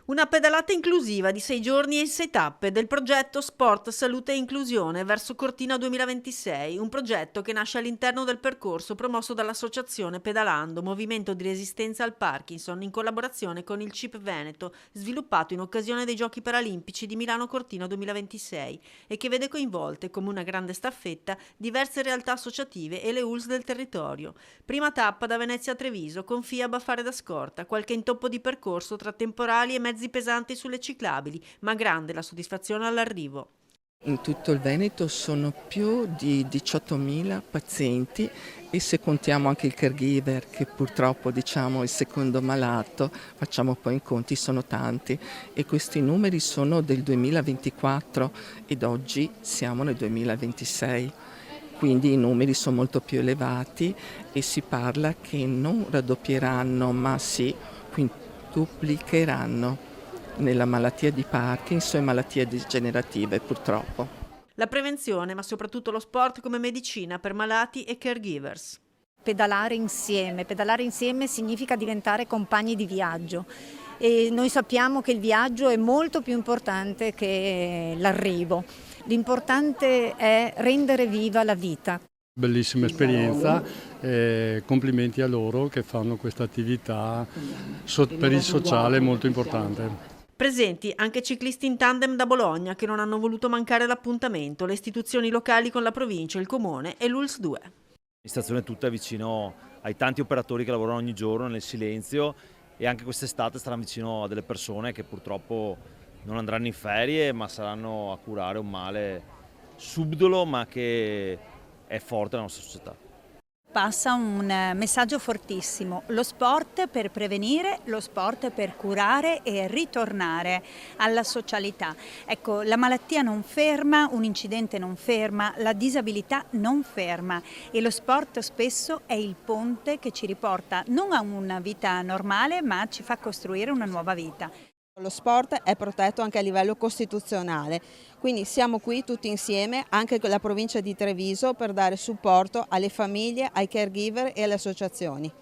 Una pedalata inclusiva di 6 giorni e 6 tappe del progetto Sport, Salute e Inclusione verso Cortina 2026, un progetto che nasce all'interno del percorso promosso dall'associazione Pedalando, movimento di resistenza al Parkinson, in collaborazione con il CIP Veneto, sviluppato in occasione dei Giochi Paralimpici di Milano Cortina 2026 e che vede coinvolte, come una grande staffetta, diverse realtà associative e le ULSS del territorio. Prima tappa da Venezia a Treviso, con FIAB a fare da scorta, qualche intoppo di percorso tra temporali e mezzi pesanti sulle ciclabili, ma grande la soddisfazione all'arrivo. In tutto il Veneto sono più di 18.000 pazienti e se contiamo anche il caregiver che purtroppo diciamo è il secondo malato, facciamo poi i conti, sono tanti e questi numeri sono del 2024 ed oggi siamo nel 2026. Quindi i numeri sono molto più elevati e si parla che non raddoppieranno ma si quintuplicheranno nella malattia di Parkinson e malattie degenerative purtroppo. La prevenzione, ma soprattutto lo sport come medicina per malati e caregivers. Pedalare insieme significa diventare compagni di viaggio e noi sappiamo che il viaggio è molto più importante che l'arrivo. L'importante è rendere viva la vita. Bellissima esperienza, complimenti a loro che fanno questa attività per il sociale molto importante. Presenti anche ciclisti in tandem da Bologna che non hanno voluto mancare l'appuntamento, le istituzioni locali con la provincia, il comune e l'ULSS 2. L'amministrazione tutta è vicino ai tanti operatori che lavorano ogni giorno nel silenzio e anche quest'estate saranno vicino a delle persone che purtroppo non andranno in ferie ma saranno a curare un male subdolo ma che è forte nella nostra società. Passa un messaggio fortissimo, lo sport per prevenire, lo sport per curare e ritornare alla socialità. Ecco, la malattia non ferma, un incidente non ferma, la disabilità non ferma e lo sport spesso è il ponte che ci riporta non a una vita normale ma ci fa costruire una nuova vita. Lo sport è protetto anche a livello costituzionale, quindi siamo qui tutti insieme, anche con la provincia di Treviso, per dare supporto alle famiglie, ai caregiver e alle associazioni.